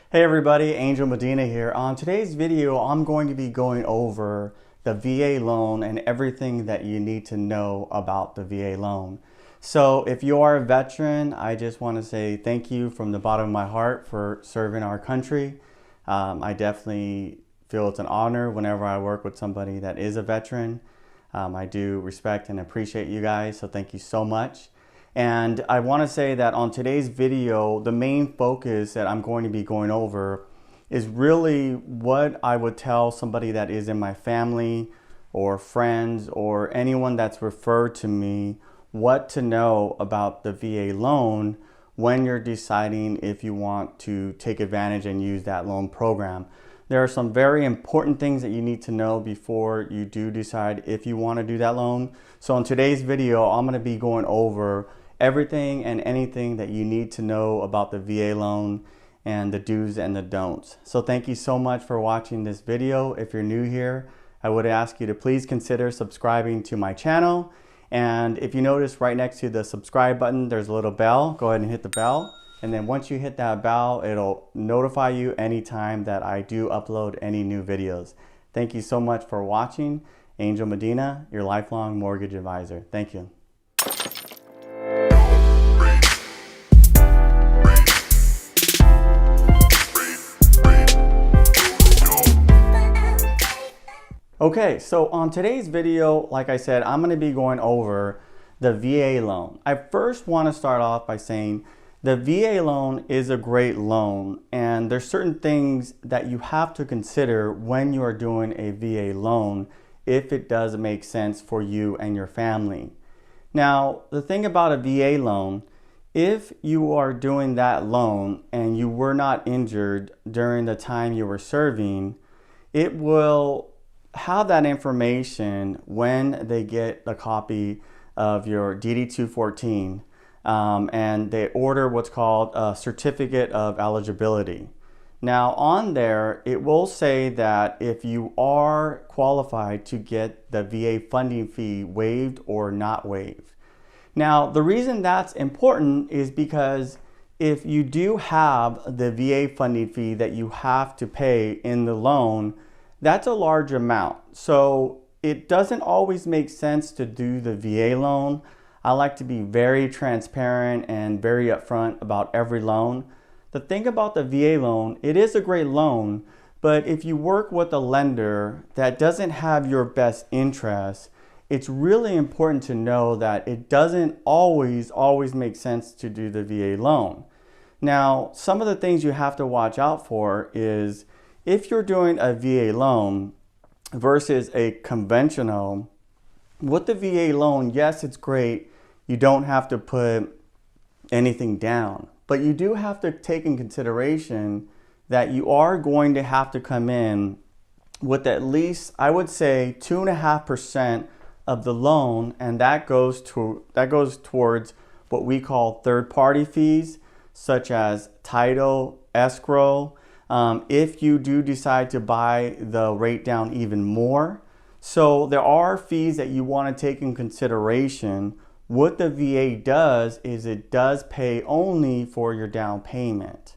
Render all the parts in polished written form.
Hey everybody, Angel Medina here. On today's video, I'm going to be going over the VA loan and everything that you need to know about the VA loan. So if you are a veteran, I just want to say thank you from the bottom of my heart for serving our country. I definitely feel it's an honor whenever I work with somebody that is a veteran. I do respect and appreciate you guys, so thank you so much. And I want to say that on today's video, the main focus that I'm going to be going over is really what I would tell somebody that is in my family or friends or anyone that's referred to me, what to know about the VA loan when you're deciding if you want to take advantage and use that loan program. There are some very important things that you need to know before you do decide if you want to do that loan. So in today's video, I'm going to be going over everything and anything that you need to know about the VA loan and the do's and the don'ts. So thank you so much for watching this video. If you're new here, I would ask you to please consider subscribing to my channel. And if you notice right next to the subscribe button, there's a little bell. Go ahead and hit the bell. And then once you hit that bell, it'll notify you anytime that I do upload any new videos. Thank you so much for watching. Angel Medina, your lifelong mortgage advisor. Thank you. Okay, so on today's video, like I said, I'm going to be going over the VA loan. I first want to start off by saying the VA loan is a great loan, and there's certain things that you have to consider when you are doing a VA loan if it does make sense for you and your family. Now, the thing about a VA loan, if you are doing that loan and you were not injured during the time you were serving, it will have that information when they get a copy of your DD-214 and they order what's called a certificate of eligibility. Now on there, it will say that if you are qualified to get the VA funding fee waived or not waived. Now the reason that's important is because if you do have the VA funding fee that you have to pay in the loan, that's a large amount. So it doesn't always make sense to do the VA loan. I like to be very transparent and very upfront about every loan. The thing about the VA loan, it is a great loan, but if you work with a lender that doesn't have your best interest, it's really important to know that it doesn't always make sense to do the VA loan. Now, some of the things you have to watch out for is if you're doing a VA loan versus a conventional, with the VA loan, yes, it's great. You don't have to put anything down, but you do have to take in consideration that you are going to have to come in with at least, I would say, 2.5% of the loan, and that goes towards what we call third-party fees, such as title, escrow. If you do decide to buy the rate down even more. So there are fees that you want to take in consideration. What the VA does is it does pay only for your down payment.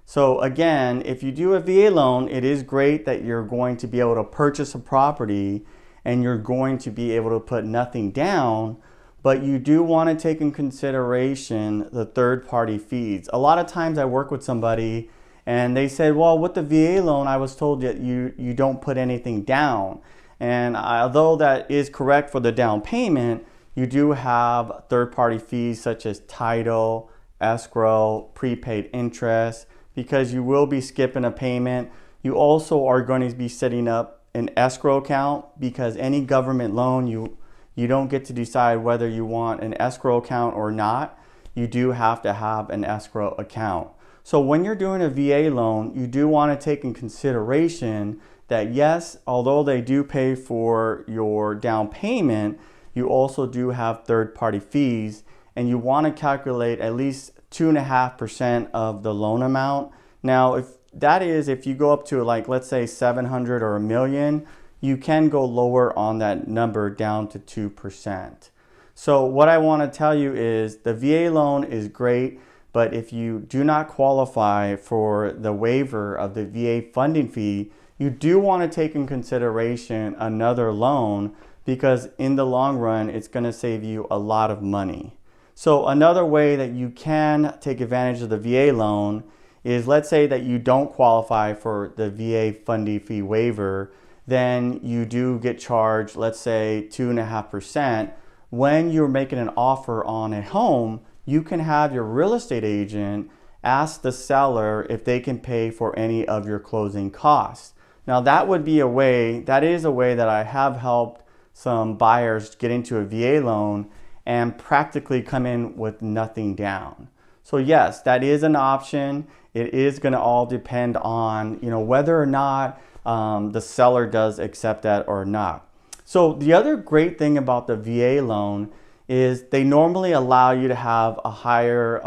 So again, if you do a VA loan, it is great that you're going to be able to purchase a property and you're going to be able to put nothing down, but you do want to take in consideration the third-party fees. A lot of times I work with somebody and they said, well, with the VA loan, I was told that you don't put anything down. And although that is correct for the down payment, you do have third-party fees such as title, escrow, prepaid interest, because you will be skipping a payment. You also are going to be setting up an escrow account because any government loan, you don't get to decide whether you want an escrow account or not. You do have to have an escrow account. So when you're doing a VA loan, you do want to take in consideration that yes, although they do pay for your down payment, you also do have third-party fees, and you want to calculate at least 2.5% of the loan amount. Now, if you go up to, like, let's say 700 or $1 million, you can go lower on that number down to 2%. So what I want to tell you is the VA loan is great. But if you do not qualify for the waiver of the VA funding fee, you do want to take in consideration another loan, because in the long run, it's going to save you a lot of money. So another way that you can take advantage of the VA loan is, let's say that you don't qualify for the VA funding fee waiver, then you do get charged, let's say 2.5%. When you're making an offer on a home, you can have your real estate agent ask the seller if they can pay for any of your closing costs. Now that would be a way, that is a way that I have helped some buyers get into a VA loan and practically come in with nothing down. So yes, that is an option. It is going to all depend on, whether or not the seller does accept that or not. So the other great thing about the VA loan is they normally allow you to have a higher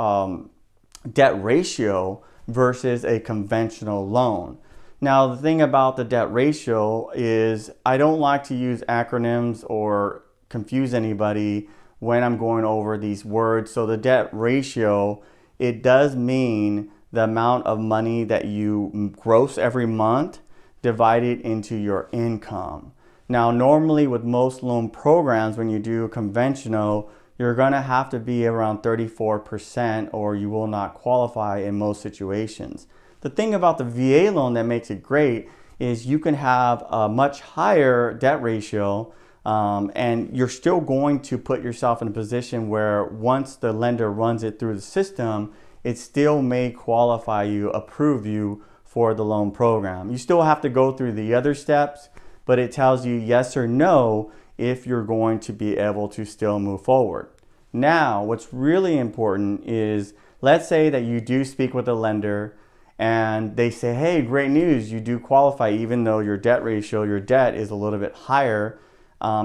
debt ratio versus a conventional loan. Now, the thing about the debt ratio is I don't like to use acronyms or confuse anybody when I'm going over these words. So the debt ratio, it does mean the amount of money that you gross every month divided into your income. Now, normally with most loan programs, when you do conventional, you're going to have to be around 34% or you will not qualify in most situations. The thing about the VA loan that makes it great is you can have a much higher debt ratio, and you're still going to put yourself in a position where once the lender runs it through the system, it still may qualify you, approve you for the loan program. You still have to go through the other steps, but it tells you yes or no if you're going to be able to still move forward. Now, what's really important is, let's say that you do speak with a lender and they say, hey, great news, you do qualify even though your debt ratio, your debt is a little bit higher,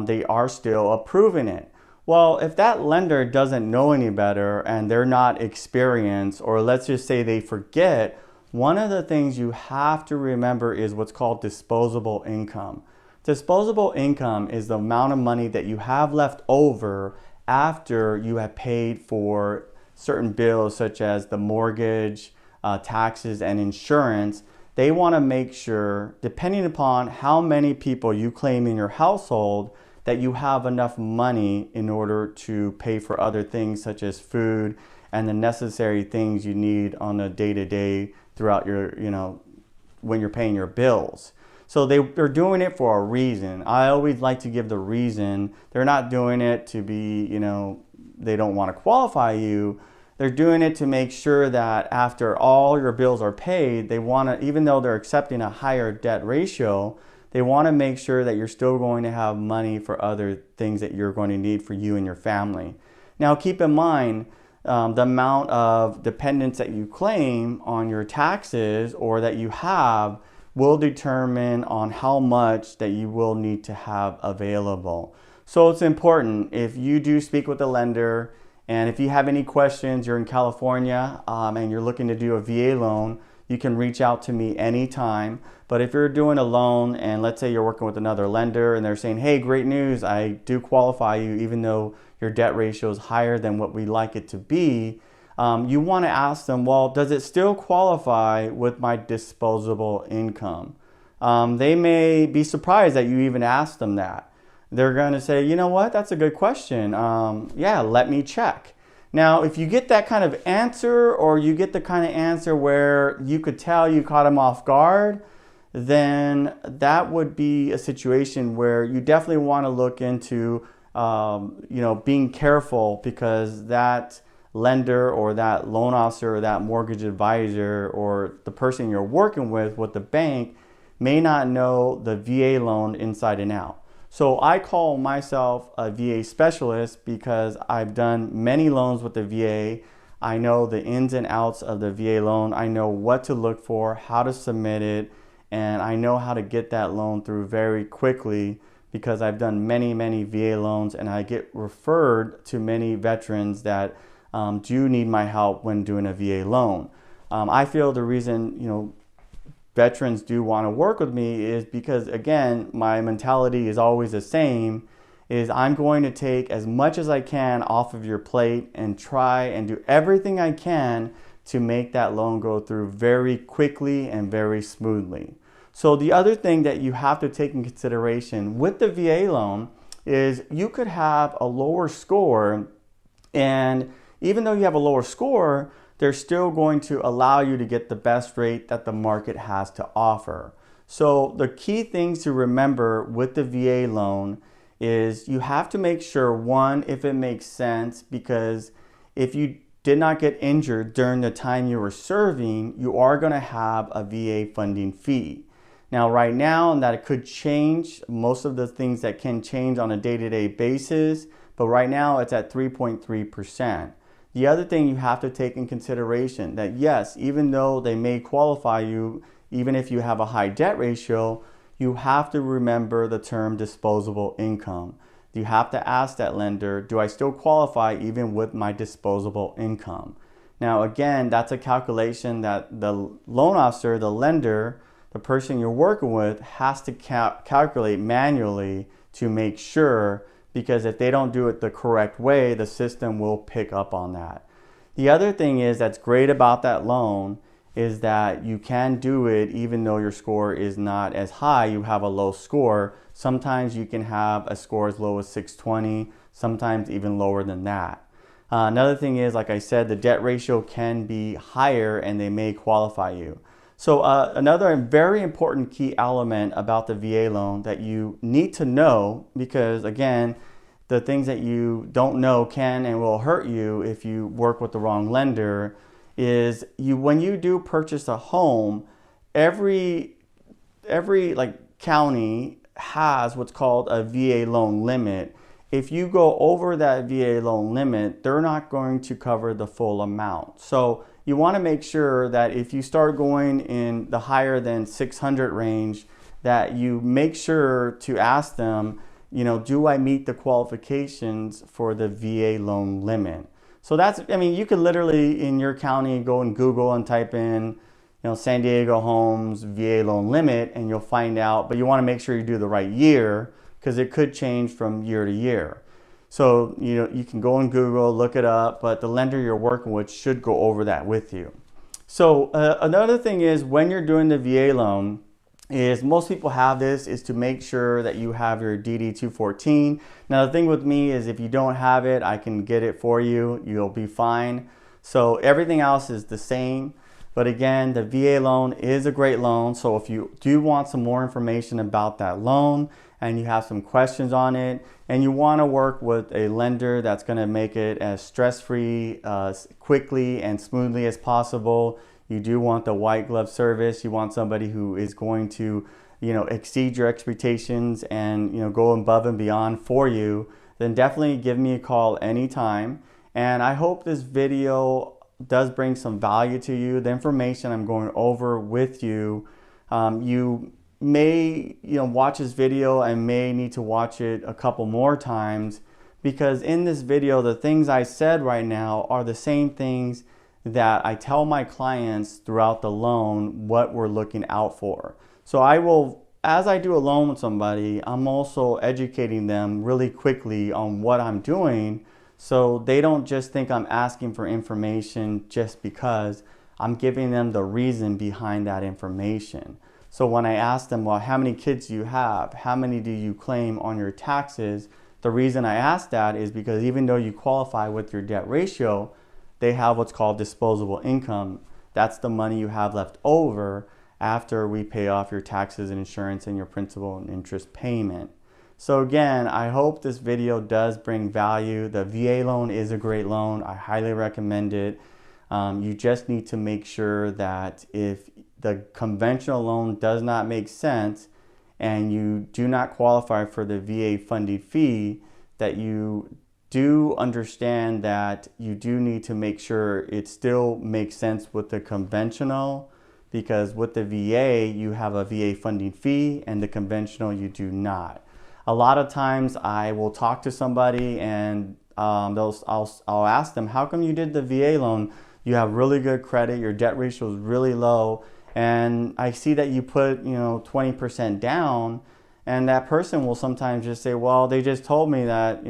they are still approving it. Well, if that lender doesn't know any better and they're not experienced, or let's just say they forget, one of the things you have to remember is what's called disposable income. Disposable income is the amount of money that you have left over after you have paid for certain bills such as the mortgage, taxes, and insurance. They want to make sure, depending upon how many people you claim in your household, that you have enough money in order to pay for other things such as food and the necessary things you need on a day-to-day throughout your, when you're paying your bills. So they're doing it for a reason. I always like to give the reason. They're not doing it to be, they don't want to qualify you. They're doing it to make sure that after all your bills are paid, they want to, even though they're accepting a higher debt ratio, they want to make sure that you're still going to have money for other things that you're going to need for you and your family. Now, keep in mind, the amount of dependents that you claim on your taxes or that you have will determine on how much that you will need to have available. So it's important, if you do speak with a lender, and if you have any questions, you're in California and you're looking to do a VA loan, you can reach out to me anytime. But if you're doing a loan and let's say you're working with another lender and they're saying, hey, great news, I do qualify you even though your debt ratio is higher than what we like it to be, you want to ask them, well, does it still qualify with my disposable income? They may be surprised that you even asked them that. They're going to say, you know what, that's a good question. Yeah, let me check. Now, if you get that kind of answer, or you get the kind of answer where you could tell you caught them off guard, then that would be a situation where you definitely want to look into, being careful, because that lender or that loan officer or that mortgage advisor or the person you're working with the bank may not know the VA loan inside and out. So I call myself a VA specialist because I've done many loans with the VA. I know the ins and outs of the VA loan. I know what to look for, how to submit it, and I know how to get that loan through very quickly because I've done many, many VA loans, and I get referred to many veterans that do need my help when doing a VA loan. I feel the reason, veterans do want to work with me is because, again, my mentality is always the same, is I'm going to take as much as I can off of your plate and try and do everything I can to make that loan go through very quickly and very smoothly. So the other thing that you have to take in consideration with the VA loan is you could have a lower score, and even though you have a lower score, they're still going to allow you to get the best rate that the market has to offer. So the key things to remember with the VA loan is you have to make sure, one, if it makes sense, because if you did not get injured during the time you were serving, you are going to have a VA funding fee. Now, right now, and that it could change, most of the things that can change on a day-to-day basis, but right now it's at 3.3%. The other thing you have to take in consideration that yes, even though they may qualify you, even if you have a high debt ratio, you have to remember the term disposable income. You have to ask that lender, do I still qualify even with my disposable income? Now again, that's a calculation that the loan officer, the lender, the person you're working with has to calculate manually to make sure, because if they don't do it the correct way, the system will pick up on that. The other thing is that's great about that loan is that you can do it even though your score is not as high, you have a low score. Sometimes you can have a score as low as 620, sometimes even lower than that. Another thing is, like I said, the debt ratio can be higher and they may qualify you. So another very important key element about the VA loan that you need to know, because again, the things that you don't know can and will hurt you if you work with the wrong lender, is when you do purchase a home, every like county has what's called a VA loan limit. If you go over that VA loan limit, they're not going to cover the full amount. So you want to make sure that if you start going in the higher than 600 range, that you make sure to ask them, do I meet the qualifications for the VA loan limit? So that's, you could literally in your county go and Google and type in, San Diego Homes VA loan limit, and you'll find out, but you want to make sure you do the right year because it could change from year to year. So, you can go and Google, look it up, but the lender you're working with should go over that with you. So another thing is when you're doing the VA loan, is most people have this, is to make sure that you have your DD-214. Now the thing with me is if you don't have it, I can get it for you. You'll be fine. So everything else is the same. But again, the VA loan is a great loan. So if you do want some more information about that loan and you have some questions on it and you want to work with a lender that's going to make it as stress-free, quickly and smoothly as possible, you do want the white glove service. You want somebody who is going to, exceed your expectations and, go above and beyond for you, then definitely give me a call anytime. And I hope this video does bring some value to you. The information I'm going over with you, you may, watch this video and may need to watch it a couple more times, because in this video, the things I said right now are the same things that I tell my clients throughout the loan what we're looking out for. So I will, as I do a loan with somebody, I'm also educating them really quickly on what I'm doing, so they don't just think I'm asking for information just because. I'm giving them the reason behind that information. So when I ask them, well, how many kids do you have? How many do you claim on your taxes? The reason I ask that is because even though you qualify with your debt ratio, they have what's called disposable income. That's the money you have left over after we pay off your taxes and insurance and your principal and interest payment. So again, I hope this video does bring value. The VA loan is a great loan. I highly recommend it. You just need to make sure that if the conventional loan does not make sense and you do not qualify for the VA funding fee, that you do understand that you do need to make sure it still makes sense with the conventional, because with the VA, you have a VA funding fee and the conventional you do not. A lot of times I will talk to somebody and I'll ask them, how come you did the VA loan? You have really good credit, your debt ratio is really low, and I see that you put 20% down, And that person will sometimes just say, well, they just told me that,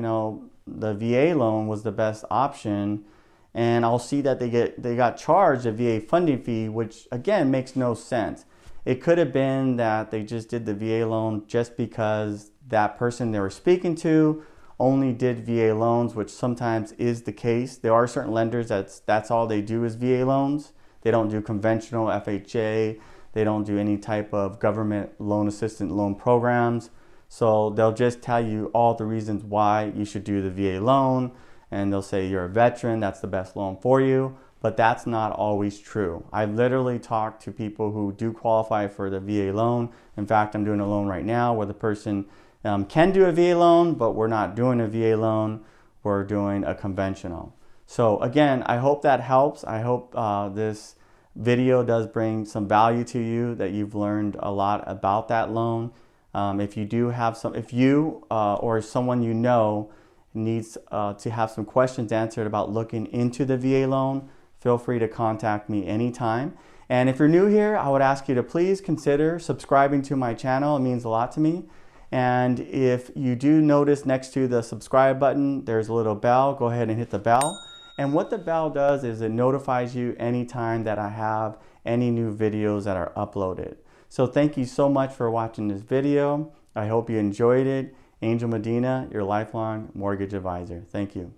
the VA loan was the best option. And I'll see that they got charged a VA funding fee, which again makes no sense. It could have been that they just did the VA loan just because that person they were speaking to only did VA loans, which sometimes is the case. There are certain lenders that's all they do is VA loans. They don't do conventional FHA. They don't do any type of government loan assistance loan programs. So they'll just tell you all the reasons why you should do the VA loan. And they'll say you're a veteran, that's the best loan for you. But that's not always true. I literally talked to people who do qualify for the VA loan. In fact, I'm doing a loan right now where the person can do a VA loan, but we're not doing a VA loan. We're doing a conventional. So again, I hope that helps. I hope this video does bring some value to you, that you've learned a lot about that loan. If you do have if you or someone you know needs to have some questions answered about looking into the VA loan, feel free to contact me anytime. And if you're new here, I would ask you to please consider subscribing to my channel. It means a lot to me. And if you do notice next to the subscribe button, there's a little bell. Go ahead and hit the bell. And what the bell does is it notifies you anytime that I have any new videos that are uploaded. So thank you so much for watching this video. I hope you enjoyed it. Angel Medina, your lifelong mortgage advisor. Thank you.